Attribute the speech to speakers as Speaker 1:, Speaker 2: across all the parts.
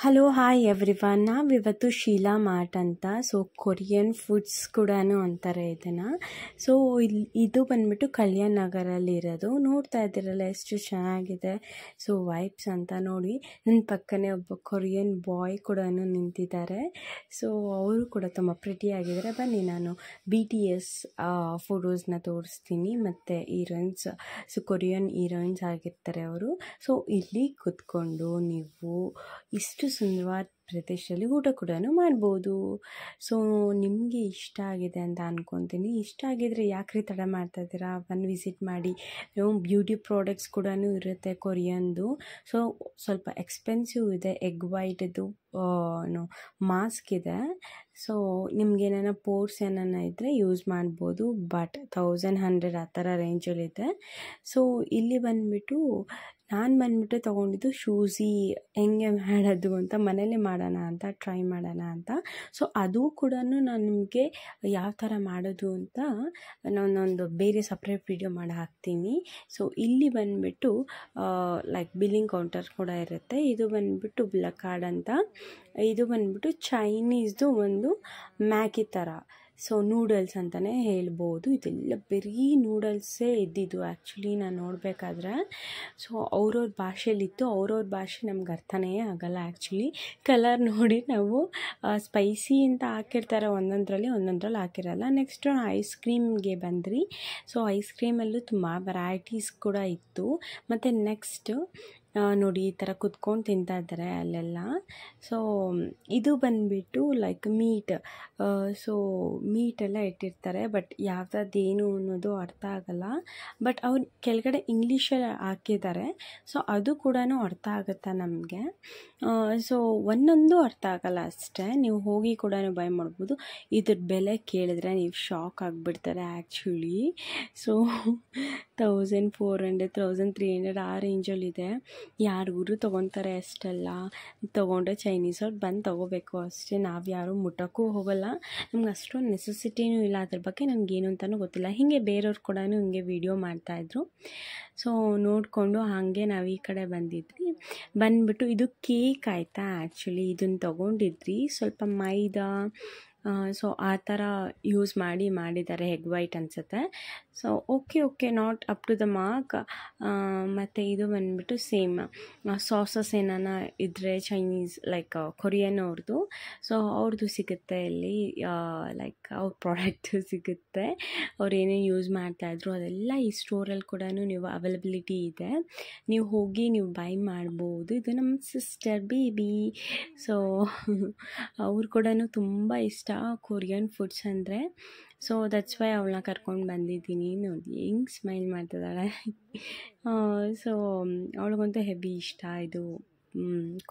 Speaker 1: Hello hi everyone, ನಾವಿವತ್ತು Sheila mart ಅಂತ Korean foods ಕೂಡ ಅಂತಾರೆ ಇದನ್ನು. ಇದು ಬಂದ್ಬಿಟ್ಟು ಕಲ್ಯಾಣ್ ನಗರಲ್ಲಿರೋದು. ನೋಡ್ತಾ ಇದ್ದೀರಲ್ಲ ಎಷ್ಟು ಚೆನ್ನಾಗಿದೆ. ವೈಬ್ಸ್ ಅಂತ ನೋಡಿ, ನನ್ನ ಪಕ್ಕನೇ ಒಬ್ಬ ಕೊರಿಯನ್ ಬಾಯ್ ಕೂಡ ನಿಂತಿದ್ದಾರೆ. ಅವರು ಕೂಡ ತುಂಬ ಪ್ರಿಟಿಯಾಗಿದ್ದಾರೆ. ಬನ್ನಿ ನಾನು BTS ಫೋಟೋಸ್ನ ತೋರಿಸ್ತೀನಿ. ಮತ್ತು ಹೀರೋಯಿನ್ಸ್ ಕೊರಿಯನ್ ಹೀರೋಯಿನ್ಸ್ ಆಗಿರ್ತಾರೆ ಅವರು. ಇಲ್ಲಿ ಕೂತ್ಕೊಂಡು ನೀವು ಇಷ್ಟು ಸುಂದರವಾದ ಪ್ರದೇಶದಲ್ಲಿ ಊಟ ಕೂಡ ಮಾಡ್ಬೋದು. ನಿಮಗೆ ಇಷ್ಟ ಆಗಿದೆ ಅಂತ ಅಂದ್ಕೊತೀನಿ. ಇಷ್ಟ ಆಗಿದರೆ ಯಾಕ್ರಿ ತಡ ಮಾಡ್ತಾ ಇದ್ದೀರಾ, ಬಂದು ವಿಸಿಟ್ ಮಾಡಿ. ಬ್ಯೂಟಿ ಪ್ರಾಡಕ್ಟ್ಸ್ ಕೂಡ ಇರುತ್ತೆ ಕೊರಿಯನ್ದು. ಸ್ವಲ್ಪ ಎಕ್ಸ್ಪೆನ್ಸಿವ್ ಇದೆ. ಎಗ್ ವೈಟ್ದು ಮಾಸ್ಕ್ ಇದೆ. ನಿಮ್ಗೇನ ಪೋರ್ಸ್ ಏನಾನ ಇದ್ದರೆ ಯೂಸ್ ಮಾಡ್ಬೋದು. ಬಟ್ 1100 ಆ ಥರ ರೇಂಜಲ್ಲಿದೆ. ಇಲ್ಲಿ ನಾನು ತೊಗೊಂಡಿದ್ದು ಶೂಸಿ ಹೆಂಗೆ ಮಾಡೋದು ಅಂತ, ಮನೇಲೇ ಮಾಡೋಣ ಅಂತ ಟ್ರೈ ಮಾಡೋಣ ಅಂತ. ಅದು ಕೂಡ ನಾನು ನಿಮಗೆ ಯಾವ ಥರ ಮಾಡೋದು ಅಂತ ನಾನೊಂದು ಬೇರೆ ಸಪ್ರೇಟ್ ವಿಡಿಯೋ ಮಾಡಿ ಹಾಕ್ತೀನಿ. ಇಲ್ಲಿ ಬಂದುಬಿಟ್ಟು ಲೈಕ್ ಬಿಲ್ಲಿಂಗ್ ಕೌಂಟರ್ ಕೂಡ ಇರುತ್ತೆ. ಇದು ಬಂದುಬಿಟ್ಟು ಬ್ಲಕಾರ್ಡ್ ಅಂತ. ಇದು ಬಂದುಬಿಟ್ಟು ಚೈನೀಸ್ದು ಒಂದು ಮ್ಯಾಗಿ ಥರ. ನೂಡಲ್ಸ್ ಅಂತಲೇ ಹೇಳ್ಬೋದು. ಇದೆಲ್ಲ ಬರೀ ನೂಡಲ್ಸೇ ಇದ್ದಿದ್ದು ಆ್ಯಕ್ಚುಲಿ ನಾನು ನೋಡಬೇಕಾದ್ರೆ. ಅವ್ರವ್ರ ಭಾಷೆಯಲ್ಲಿತ್ತು. ಅವ್ರವ್ರ ಭಾಷೆ ನಮ್ಗೆ ಅರ್ಥನೇ ಆಗಲ್ಲ ಆ್ಯಕ್ಚುಲಿ. ಕಲರ್ ನೋಡಿ ನಾವು ಸ್ಪೈಸಿ ಅಂತ ಹಾಕಿರ್ತಾರೆ ಒಂದೊಂದರಲ್ಲಿ ಹಾಕಿರಲ್ಲ. ನೆಕ್ಸ್ಟ್ ಐಸ್ ಕ್ರೀಮ್ಗೆ ಬಂದ್ರಿ. ಐಸ್ ಕ್ರೀಮಲ್ಲೂ ತುಂಬ ವೆರೈಟೀಸ್ ಕೂಡ ಇತ್ತು. ಮತ್ತು ನೆಕ್ಸ್ಟ್ ನೋಡಿ ಈ ಥರ ಕುತ್ಕೊಂಡು ತಿಂತಾ ಇದ್ದಾರೆ ಅಲ್ಲೆಲ್ಲ. ಇದು ಬಂದುಬಿಟ್ಟು ಲೈಕ್ ಮೀಟೆಲ್ಲ ಇಟ್ಟಿರ್ತಾರೆ. ಬಟ್ ಯಾವುದೇನು ಅನ್ನೋದು ಅರ್ಥ ಆಗಲ್ಲ. ಬಟ್ ಅವ್ರು ಕೆಳಗಡೆ ಇಂಗ್ಲೀಷಲ್ಲಿ ಹಾಕಿದ್ದಾರೆ. ಅದು ಕೂಡ ಅರ್ಥ ಆಗುತ್ತಾ ನಮಗೆ. ಒಂದೊಂದು ಅರ್ಥ ಆಗಲ್ಲ ಅಷ್ಟೇ. ನೀವು ಹೋಗಿ ಕೂಡ ಬೈ ಮಾಡ್ಬೋದು. ಇದ್ರ ಬೆಲೆ ಕೇಳಿದ್ರೆ ನೀವು ಶಾಕ್ ಆಗಿಬಿಡ್ತಾರೆ ಆ್ಯಕ್ಚುಲಿ. 1400 1300 ಆ ರೇಂಜಲ್ಲಿದೆ. ಯಾರಿಗೂ ತೊಗೊತಾರೆ ಅಷ್ಟೆಲ್ಲ. ತೊಗೊಂಡ್ರೆ ಚೈನೀಸ್ ಅವ್ರು ಬಂದು ತೊಗೋಬೇಕು ಅಷ್ಟೇ. ನಾವು ಯಾರೂ ಮುಟ್ಟೋಕ್ಕೂ ಹೋಗಲ್ಲ. ನಮ್ಗೆ ಅಷ್ಟೊಂದು ನೆಸೆಸಿಟಿನೂ ಇಲ್ಲ. ಅದ್ರ ಬಗ್ಗೆ ನನಗೇನು ಅಂತಲೂ ಗೊತ್ತಿಲ್ಲ. ಹೀಗೆ ಬೇರೆಯವ್ರು ಕೂಡ ಹಿಂಗೆ ವಿಡಿಯೋ ಮಾಡ್ತಾಯಿದ್ರು. ನೋಡಿಕೊಂಡು ಹಾಗೆ ನಾವು ಈ ಕಡೆ ಬಂದುಬಿಟ್ಟು ಇದು ಕೇಕ್ ಆಯಿತಾ. ಆ್ಯಕ್ಚುಲಿ ಇದನ್ನು ತೊಗೊಂಡಿದ್ರಿ. ಸ್ವಲ್ಪ ಮೈದಾ ಆ ಥರ ಯೂಸ್ ಮಾಡಿದ್ದಾರೆ. ಎಗ್ ವೈಟ್ ಅನಿಸುತ್ತೆ. Okay not up to the mark. ಮತ್ತು ಇದು ಬಂದುಬಿಟ್ಟು ಸೇಮ್ ಸಾಸಸ್ ಏನಾನ ಇದ್ದರೆ ಚೈನೀಸ್ ಲೈಕ್ ಕೊರಿಯನ್ ಅವ್ರದ್ದು ಸಿಗುತ್ತೆ ಇಲ್ಲಿ. ಲೈಕ್ ಅವ್ರ ಪ್ರಾಡಕ್ಟು ಸಿಗುತ್ತೆ. ಅವ್ರು ಏನೇನು ಯೂಸ್ ಮಾಡ್ತಾಯಿದ್ರು ಅದೆಲ್ಲ ಈ ಸ್ಟೋರಲ್ಲಿ ಕೂಡ ನೀವು ಅವೈಲಬಿಲಿಟಿ ಇದೆ. ನೀವು ಹೋಗಿ ನೀವು ಬೈ ಮಾಡ್ಬೋದು. ಇದು ನಮ್ಮ ಸಿಸ್ಟರ್ ಬೇಬಿ. ಅವ್ರು ಕೂಡ ತುಂಬ ಇಷ್ಟ ಕೊರಿಯನ್ ಫುಡ್ಸ್ ಅಂದರೆ. ದಟ್ಸ್ ವೈ ಅವಳನ್ನ ಕರ್ಕೊಂಡು ಬಂದಿದ್ದೀನಿ. ನೋಡಿ ಹೆಂಗೆ ಸ್ಮೈಲ್ ಮಾಡ್ತಿದ್ದಾಳೆ. ಅವಳಿಗಂತೂ ಹೆವಿ ಇಷ್ಟ ಇದು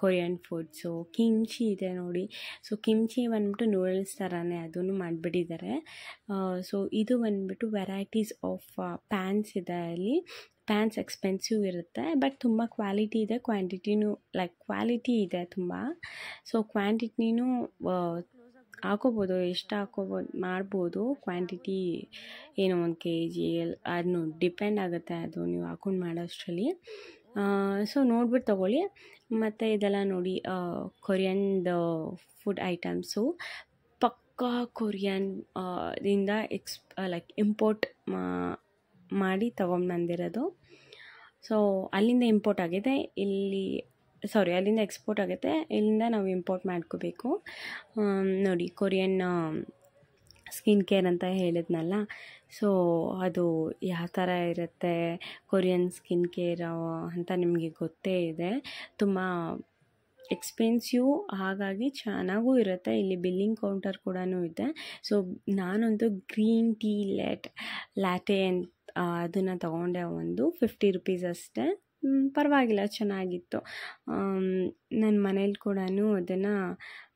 Speaker 1: ಕೊರಿಯನ್ ಫುಡ್ಸು. ಕಿಮ್ಚಿ ಇದೆ ನೋಡಿ. ಕಿಮ್ಚಿ ಬಂದ್ಬಿಟ್ಟು ನೂಡಲ್ಸ್ ಥರನೇ ಅದನ್ನು ಮಾಡಿಬಿಟ್ಟಿದ್ದಾರೆ. ಇದು ಬಂದ್ಬಿಟ್ಟು ವೆರೈಟೀಸ್ ಆಫ್ ಪ್ಯಾನ್ಸ್ ಇದೆ ಅಲ್ಲಿ. ಪ್ಯಾನ್ಸ್ ಎಕ್ಸ್ಪೆನ್ಸಿವ್ ಇರುತ್ತೆ. ಬಟ್ ತುಂಬ ಕ್ವಾಲಿಟಿ ಇದೆ. ಕ್ವಾಲಿಟಿ ಇದೆ ತುಂಬ. ಕ್ವಾಂಟಿಟಿನೂ ಹಾಕೋಬೋದು. ಎಷ್ಟು ಮಾಡ್ಬೋದು. ಕ್ವಾಂಟಿಟಿ ಏನೋ 1 kg ಅದನ್ನು ಡಿಪೆಂಡ್ ಆಗುತ್ತೆ. ಅದು ನೀವು ಹಾಕೊಂಡು ಮಾಡೋಷ್ಟರಲ್ಲಿ. ನೋಡ್ಬಿಟ್ಟು ತೊಗೊಳ್ಳಿ. ಮತ್ತು ಇದೆಲ್ಲ ನೋಡಿ ಕೊರಿಯನ್ದು ಫುಡ್ ಐಟಮ್ಸು. ಪಕ್ಕಾ ಕೊರಿಯನ್ ದಿಂದ ಇಂಪೋರ್ಟ್ ಮಾಡಿ ತೊಗೊಂಡು ಬಂದಿರೋದು. ಅಲ್ಲಿಂದ ಇಂಪೋರ್ಟ್ ಆಗಿದೆ. ಅಲ್ಲಿಂದ ಎಕ್ಸ್ಪೋರ್ಟ್ ಆಗುತ್ತೆ. ಇಲ್ಲಿಂದ ನಾವು ಇಂಪೋರ್ಟ್ ಮಾಡ್ಕೋಬೇಕು. ನೋಡಿ ಕೊರಿಯನ್ ಸ್ಕಿನ್ ಕೇರ್ ಅಂತ ಹೇಳಿದ್ನಲ್ಲ. ಅದು ಯಾವ ಥರ ಇರುತ್ತೆ ಕೊರಿಯನ್ ಸ್ಕಿನ್ ಕೇರ್ ಅಂತ ನಿಮಗೆ ಗೊತ್ತೇ ಇದೆ. ತುಂಬ ಎಕ್ಸ್ಪೆನ್ಸಿವ್, ಹಾಗಾಗಿ ಚೆನ್ನಾಗೂ ಇರುತ್ತೆ. ಇಲ್ಲಿ ಬಿಲ್ಲಿಂಗ್ ಕೌಂಟರ್ ಕೂಡ ಇದೆ. ನಾನಂತೂ ಗ್ರೀನ್ ಟೀ ಲ್ಯಾಟೆ ಅದನ್ನು ತೊಗೊಂಡೆ. ಒಂದು 50 ರೂಪೀಸ್ ಅಷ್ಟೇ. ಪರವಾಗಿಲ್ಲ, ಚೆನ್ನಾಗಿತ್ತು. ನನ್ನ ಮನೇಲಿ ಕೂಡ ಅದನ್ನು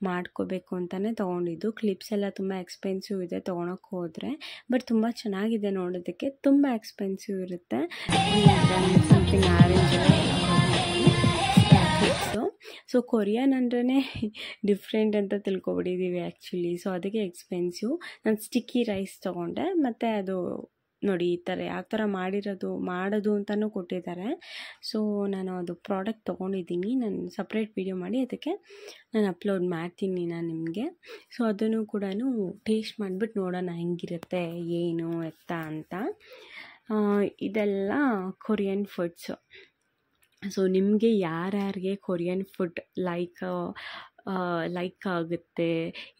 Speaker 1: ಮಾಡ್ಕೋಬೇಕು ಅಂತಲೇ ತೊಗೊಂಡಿದ್ದು. ಕ್ಲಿಪ್ಸ್ ಎಲ್ಲ ತುಂಬ ಎಕ್ಸ್ಪೆನ್ಸಿವ್ ಇದೆ ತೊಗೊಳಕ್ಕೆ ಹೋದರೆ. ಬಟ್ ತುಂಬ ಚೆನ್ನಾಗಿದೆ ನೋಡೋದಕ್ಕೆ. ತುಂಬ ಎಕ್ಸ್ಪೆನ್ಸಿವ್ ಇರುತ್ತೆ. ಸಮಥಿಂಗ್ ಆರೆಂಜ್ ಕೊರಿಯನ್ ಅಂದ್ರೇ ಡಿಫ್ರೆಂಟ್ ಅಂತ ತಿಳ್ಕೊಬಿಟ್ಟಿದ್ದೀವಿ ಆ್ಯಕ್ಚುಲಿ. ಅದಕ್ಕೆ ಎಕ್ಸ್ಪೆನ್ಸಿವ್. ನಾನು ಸ್ಟಿಕ್ಕಿ ರೈಸ್ ತೊಗೊಂಡೆ. ಮತ್ತು ಅದು ನೋಡಿ ಈ ಥರ ಯಾವ ಥರ ಮಾಡೋದು ಅಂತಲೂ ಕೊಟ್ಟಿದ್ದಾರೆ. ಸೊ ನಾನು ಅದು ಪ್ರಾಡಕ್ಟ್ ತೊಗೊಂಡಿದ್ದೀನಿ. ನಾನು ಸಪ್ರೇಟ್ ವೀಡಿಯೋ ಮಾಡಿ ಅದಕ್ಕೆ ನಾನು ಅಪ್ಲೋಡ್ ಮಾಡ್ತೀನಿ ನಿಮಗೆ. ಸೊ ಅದನ್ನು ಕೂಡ ಟೇಸ್ಟ್ ಮಾಡಿಬಿಟ್ಟು ನೋಡೋಣ ಹೆಂಗಿರುತ್ತೆ ಏನು ಎತ್ತ ಅಂತ. ಇದೆಲ್ಲ ಕೊರಿಯನ್ ಫುಡ್ಸು. ಸೊ ನಿಮಗೆ ಯಾರ್ಯಾರಿಗೆ ಕೊರಿಯನ್ ಫುಡ್ ಲೈಕ್ ಆಗುತ್ತೆ,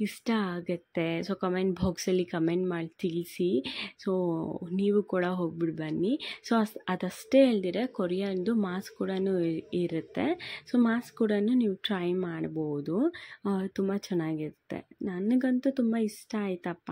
Speaker 1: ಇಷ್ಟ ಆಗುತ್ತೆ, ಸೊ ಕಮೆಂಟ್ ಬಾಕ್ಸಲ್ಲಿ ಕಮೆಂಟ್ ಮಾಡಿ ತಿಳಿಸಿ. ಸೊ ನೀವು ಕೂಡ ಹೋಗ್ಬಿಟ್ಟು ಬನ್ನಿ. ಸೊ ಅದಷ್ಟೇ ಹೇಳ್ದಿರ ಕೊರಿಯನ್ದು ಮಾಸ್ಕ್ ಕೂಡ ಇರುತ್ತೆ. ಸೊ ಮಾಸ್ಕ್ ಕೂಡ ನೀವು ಟ್ರೈ ಮಾಡ್ಬೋದು, ತುಂಬ ಚೆನ್ನಾಗಿರುತ್ತೆ. ನನಗಂತೂ ತುಂಬ ಇಷ್ಟ ಆಯ್ತಪ್ಪ.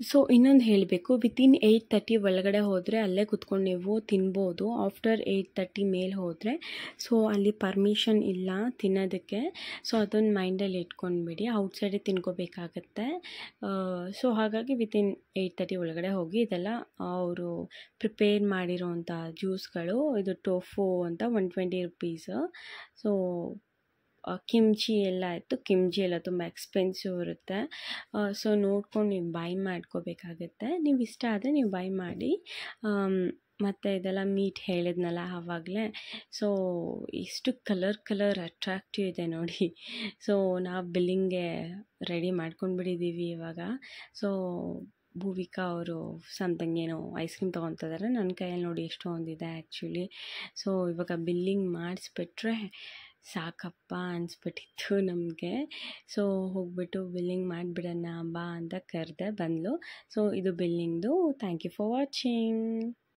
Speaker 1: ಸೊ ಇನ್ನೊಂದು ಹೇಳಬೇಕು, ವಿತಿನ್ 8:30 ಒಳಗಡೆ ಹೋದರೆ ಅಲ್ಲೇ ಕುತ್ಕೊಂಡು ನೀವು ತಿನ್ಬೋದು. ಆಫ್ಟರ್ 8:30 ಮೇಲೆ ಹೋದರೆ ಸೊ ಅಲ್ಲಿ ಪರ್ಮಿಷನ್ ಇಲ್ಲ ತಿನ್ನೋದಕ್ಕೆ. ಸೊ ಅದೊಂದು ಮೈಂಡಲ್ಲಿ ಇಟ್ಕೊಂಡ್ಬಿಡಿ, ಔಟ್ಸೈಡೇ ತಿನ್ಕೋಬೇಕಾಗತ್ತೆ. ಸೊ ಹಾಗಾಗಿ ವಿತಿನ್ 8:30 ಒಳಗಡೆ ಹೋಗಿ. ಇದೆಲ್ಲ ಅವರು ಪ್ರಿಪೇರ್ ಮಾಡಿರೋಂಥ ಜ್ಯೂಸ್ಗಳು. ಇದು ಟೋಫು ಅಂತ 120 ರುಪೀಸು. ಸೊ ಕಿಮ್ಚಿ ಎಲ್ಲ ಇತ್ತು. ಕಿಮ್ಚಿ ಎಲ್ಲ ತುಂಬ ಎಕ್ಸ್ಪೆನ್ಸಿವ್ ಇರುತ್ತೆ. ಸೊ ನೋಡ್ಕೊಂಡು ನೀವು ಬೈ ಮಾಡ್ಕೋಬೇಕಾಗತ್ತೆ. ನೀವು ಇಷ್ಟ ಆದರೆ ನೀವು ಬೈ ಮಾಡಿ. ಮತ್ತು ಇದೆಲ್ಲ ಮೀಟ್ ಹೇಳಿದ್ನಲ್ಲ ಆವಾಗಲೇ. ಸೊ ಎಷ್ಟು ಕಲರ್ ಅಟ್ರಾಕ್ಟಿವ್ ಇದೆ ನೋಡಿ. ಸೊ ನಾವು ಬಿಲ್ಲಿಂಗ್ಗೆ ರೆಡಿ ಮಾಡ್ಕೊಂಡ್ಬಿಟ್ಟಿದ್ದೀವಿ ಇವಾಗ. ಸೊ ಭೂವಿಕಾ ಅವರು ಸಮಥಿಂಗ್ ಏನೋ ಐಸ್ ಕ್ರೀಮ್ ತೊಗೊತಿದ್ದಾರೆ. ನನ್ನ ಕೈಯಲ್ಲಿ ನೋಡಿ ಎಷ್ಟೊಂದಿದೆ ಆ್ಯಕ್ಚುಲಿ. ಸೊ ಇವಾಗ ಬಿಲ್ಲಿಂಗ್ ಮಾಡಿಸ್ಬಿಟ್ರೆ ಸಾಕಪ್ಪ ಅನಿಸ್ಬಿಟ್ಟಿತ್ತು ನಮಗೆ. ಸೊ ಹೋಗ್ಬಿಟ್ಟು ಬಿಲ್ಲಿಂಗ್ ಮಾಡಿಬಿಡೋಣ ಬಾ ಅಂತ ಕರೆದೆ, ಬಂದಳು. ಸೊ ಇದು ಬಿಲ್ಲಿಂಗ್ದು. Thank you for watching.